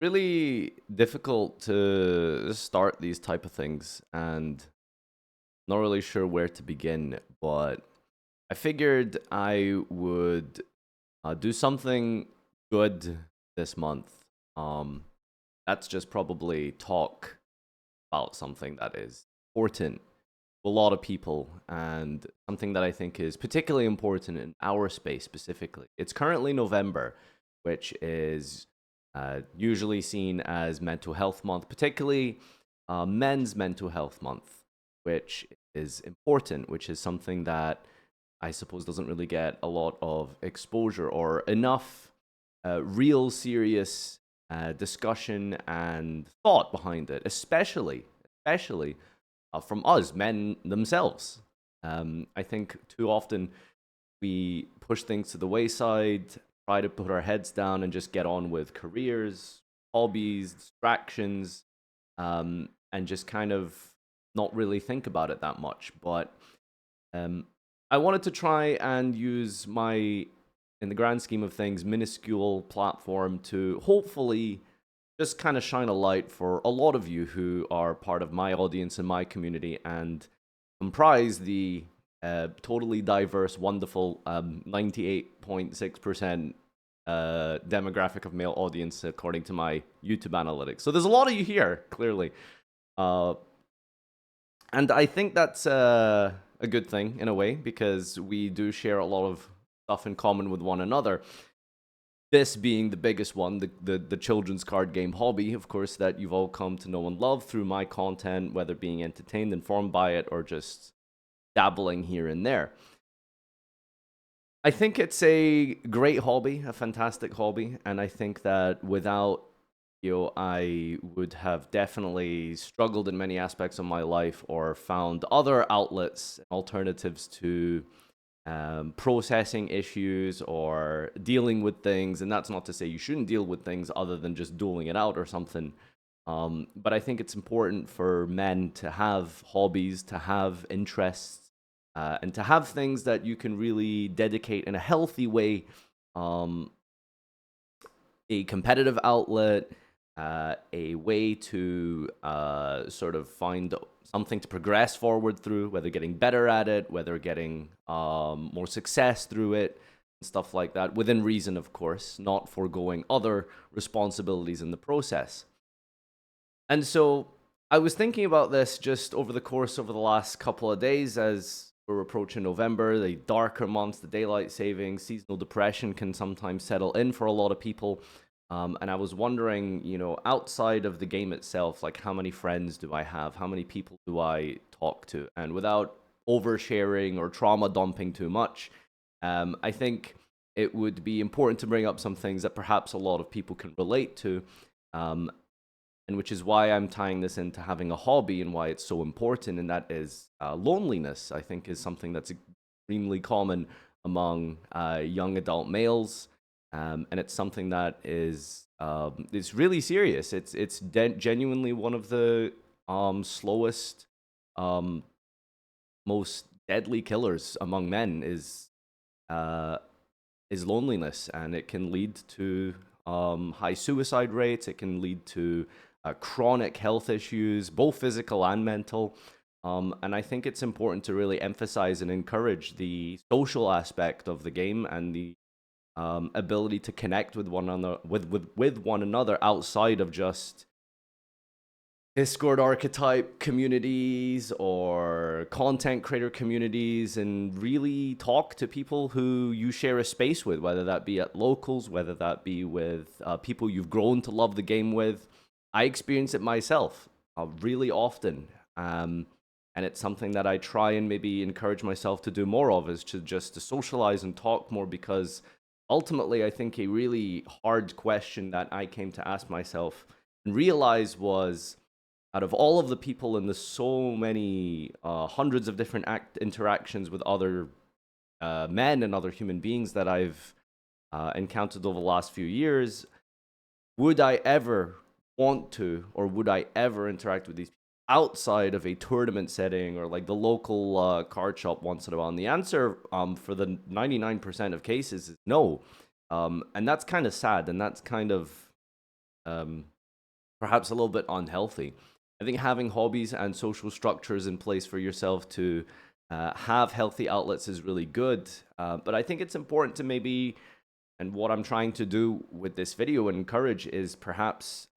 really difficult to start these type of things and not really sure where to begin, but I figured I would do something good this month. Um, that's just probably talk about something that is important to a lot of people and something that I think is particularly important in our space specifically. It's currently November, which is usually seen as Mental Health Month, particularly Men's Mental Health Month, which is important, which is something that I suppose doesn't really get a lot of exposure or enough real serious discussion and thought behind it, especially from us men themselves. I think too often we push things to the wayside, try to put our heads down and just get on with careers, hobbies, distractions, and just kind of not really think about it that much. But um, I wanted to try and use my, in the grand scheme of things, minuscule platform to hopefully just kind of shine a light for a lot of you who are part of my audience and my community and comprise the totally diverse, wonderful 98.6% demographic of male audience according to my YouTube analytics. So there's a lot of you here, clearly. Uh, and I think that's a good thing in a way because we do share a lot of stuff in common with one another. This being the biggest one, the children's card game hobby, of course, that you've all come to know and love through my content, whether being entertained, informed by it, or just dabbling here and there. I think it's a great hobby, a fantastic hobby, and I think that without I would have definitely struggled in many aspects of my life or found other outlets, alternatives to processing issues or dealing with things. And that's not to say you shouldn't deal with things other than just dueling it out or something. But I think it's important for men to have hobbies, to have interests, and to have things that you can really dedicate in a healthy way, um, a competitive outlet, a way to sort of find something to progress forward through, whether getting better at it, whether getting more success through it, and stuff like that, within reason, of course, not foregoing other responsibilities in the process. And so I was thinking about this just over the course over the last couple of days as we're approaching November, the darker months, the daylight savings, seasonal depression can sometimes settle in for a lot of people. And I was wondering, outside of the game itself, like how many friends do I have? How many people do I talk to? And without oversharing or trauma dumping too much, I think it would be important to bring up some things that perhaps a lot of people can relate to. And which is why I'm tying this into having a hobby and why it's so important, and that is loneliness. I think is something that's extremely common among young adult males, and it's something that is it's really serious. It's genuinely one of the slowest, most deadly killers among men is loneliness, and it can lead to high suicide rates. It can lead to chronic health issues, both physical and mental. And I think it's important to really emphasize and encourage the social aspect of the game and the ability to connect with one another, with one another outside of just Discord archetype communities or content creator communities, and really talk to people who you share a space with, whether that be at locals, whether that be with people you've grown to love the game with. I experience it myself really often. And it's something that I try and maybe encourage myself to do more of, is to just to socialize and talk more, because ultimately I think a really hard question that I came to ask myself and realize was, out of all of the people and the so many hundreds of different interactions with other men and other human beings that I've encountered over the last few years, would I ever want to, or would I ever interact with these people outside of a tournament setting or like the local card shop once in a while? And the answer for the 99% of cases is no. And that's kind of sad, and that's kind of perhaps a little bit unhealthy. I think having hobbies and social structures in place for yourself to have healthy outlets is really good. But I think it's important to maybe, and what I'm trying to do with this video and encourage is perhaps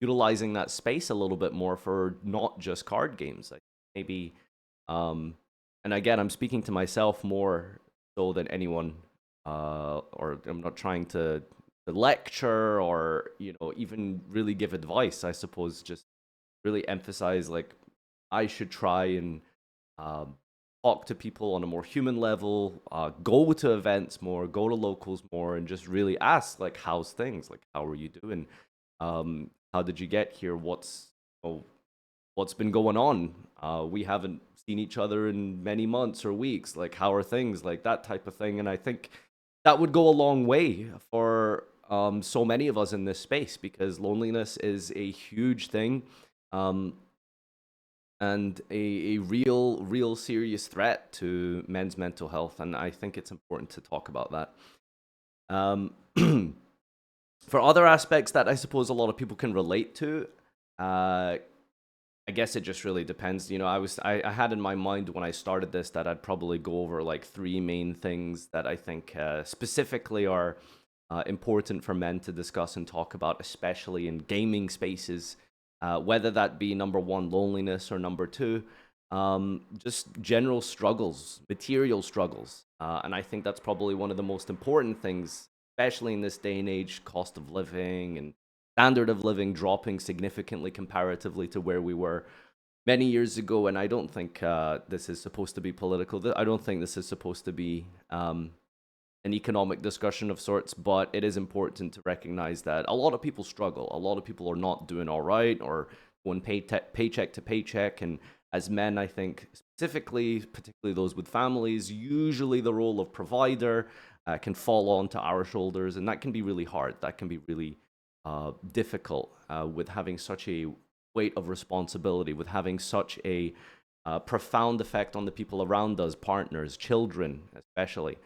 utilizing that space a little bit more for not just card games. Like maybe, and again, I'm speaking to myself more so than anyone, or I'm not trying to lecture or even really give advice. I suppose just really emphasize like I should try and um, talk to people on a more human level, go to events more, go to locals more, and just really ask like, "How's things? Like, how are you doing? How did you get here? What's been going on? We haven't seen each other in many months or weeks. Like, how are things? Like that type of thing." And I think that would go a long way for so many of us in this space because loneliness is a huge thing. And a real serious threat to men's mental health, and I think it's important to talk about that. Um, for other aspects that I suppose a lot of people can relate to, I guess it just really depends. I had in my mind when I started this that I'd probably go over like three main things that I think specifically are important for men to discuss and talk about, especially in gaming spaces. Whether that be number one, loneliness, or number two, just general struggles, material struggles. And I think that's probably one of the most important things, especially in this day and age, cost of living and standard of living dropping significantly comparatively to where we were many years ago. And I don't think this is supposed to be political. I don't think this is supposed to be an economic discussion of sorts, but it is important to recognize that a lot of people struggle. A lot of people are not doing all right or going paycheck to paycheck. And as men, I think specifically, particularly those with families, usually the role of provider can fall onto our shoulders, and that can be really hard. That can be really difficult with having such a weight of responsibility, with having such a profound effect on the people around us, partners, children, especially.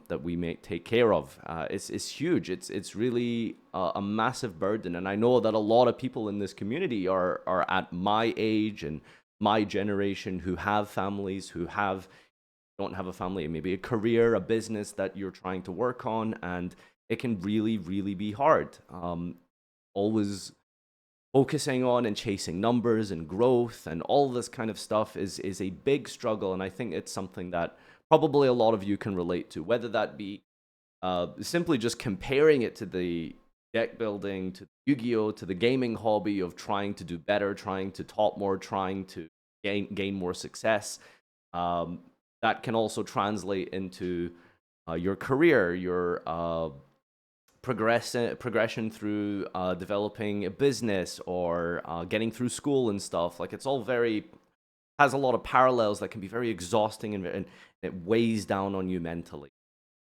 That we may take care of. It's huge. It's really a massive burden, and I know that a lot of people in this community are at my age and my generation who have families, who don't have a family, maybe a career, a business that you're trying to work on, and it can really, really be hard. Always focusing on and chasing numbers and growth and all this kind of stuff is a big struggle, and I think it's something that probably a lot of you can relate to, whether that be simply just comparing it to the deck building, to Yu-Gi-Oh, to the gaming hobby of trying to do better, trying to top more, trying to gain more success. That can also translate into your career, your progression through developing a business or getting through school and stuff. Like it's all has a lot of parallels that can be very exhausting and it weighs down on you mentally.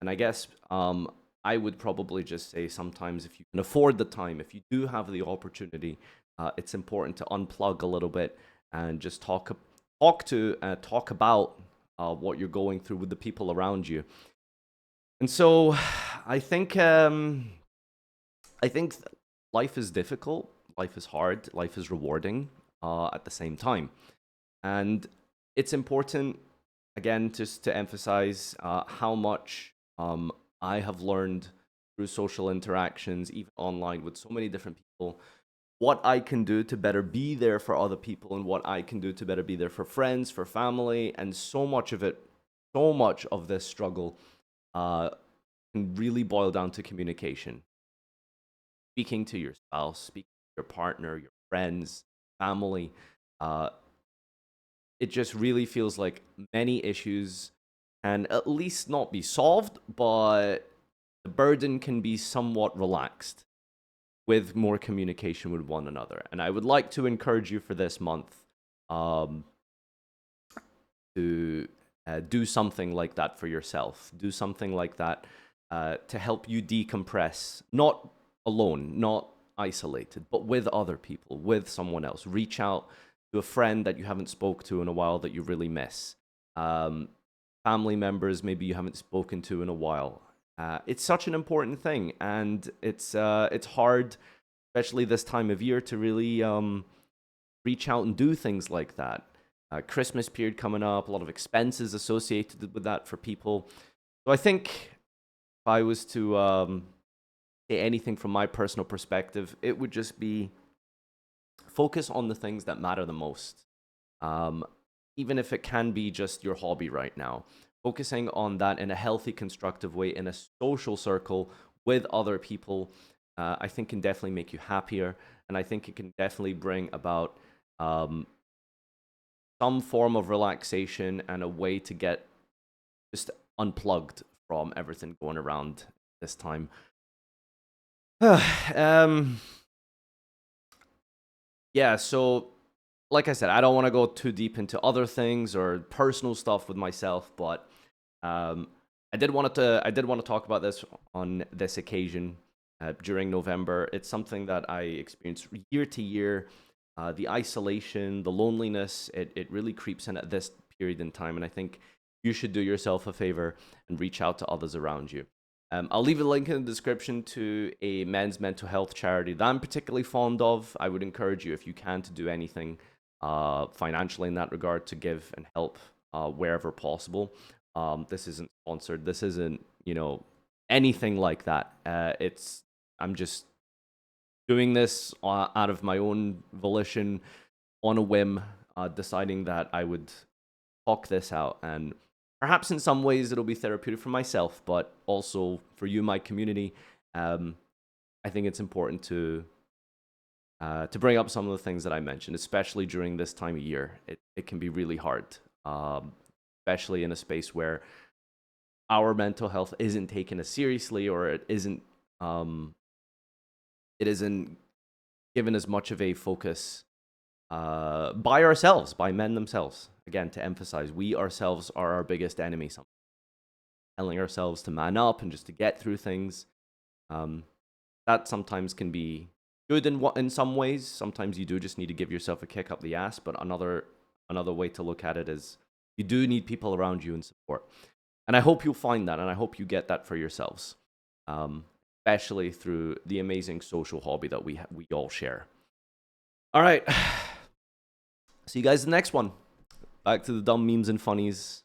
And I guess I would probably just say sometimes if you can afford the time, if you do have the opportunity, it's important to unplug a little bit and just talk about what you're going through with the people around you. And so I think life is difficult, life is hard, life is rewarding at the same time. And it's important, again, just to emphasize how much I have learned through social interactions, even online with so many different people, what I can do to better be there for other people and what I can do to better be there for friends, for family, and so much of this struggle can really boil down to communication. Speaking to your spouse, speaking to your partner, your friends, family, it just really feels like many issues can at least not be solved, but the burden can be somewhat relaxed with more communication with one another. And I would like to encourage you for this month to do something like that for yourself. Do something like that to help you decompress, not alone, not isolated, but with other people, with someone else. Reach out to a friend that you haven't spoke to in a while that you really miss. Family members maybe you haven't spoken to in a while. It's such an important thing, and it's hard especially this time of year, to really reach out and do things like that. Christmas period coming up, a lot of expenses associated with that for people. So I think if I was to say anything from my personal perspective, it would just be focus on the things that matter the most. Even if it can be just your hobby right now, focusing on that in a healthy, constructive way in a social circle with other people, I think can definitely make you happier. And I think it can definitely bring about some form of relaxation and a way to get just unplugged from everything going around this time. Yeah, so like I said, I don't want to go too deep into other things or personal stuff with myself, but I did want to talk about this on this occasion during November. It's something that I experience year to year. The isolation, the loneliness, it really creeps in at this period in time, and I think you should do yourself a favor and reach out to others around you. I'll leave a link in the description to a men's mental health charity that I'm particularly fond of. I would encourage you, if you can, to do anything financially in that regard to give and help wherever possible. This isn't sponsored. This isn't, anything like that. I'm just doing this out of my own volition, on a whim, deciding that I would talk this out, and perhaps in some ways it'll be therapeutic for myself, but also for you, my community. I think it's important to bring up some of the things that I mentioned, especially during this time of year. It can be really hard, especially in a space where our mental health isn't taken as seriously, or it isn't given as much of a focus by ourselves, by men themselves. Again, to emphasize, we ourselves are our biggest enemy. Sometimes telling ourselves to man up and just to get through things, that sometimes can be good in some ways. Sometimes you do just need to give yourself a kick up the ass. But another way to look at it is you do need people around you and support. And I hope you'll find that, and I hope you get that for yourselves, especially through the amazing social hobby that we all share. All right. See you guys in the next one. Back to the dumb memes and funnies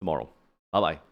tomorrow. Bye-bye.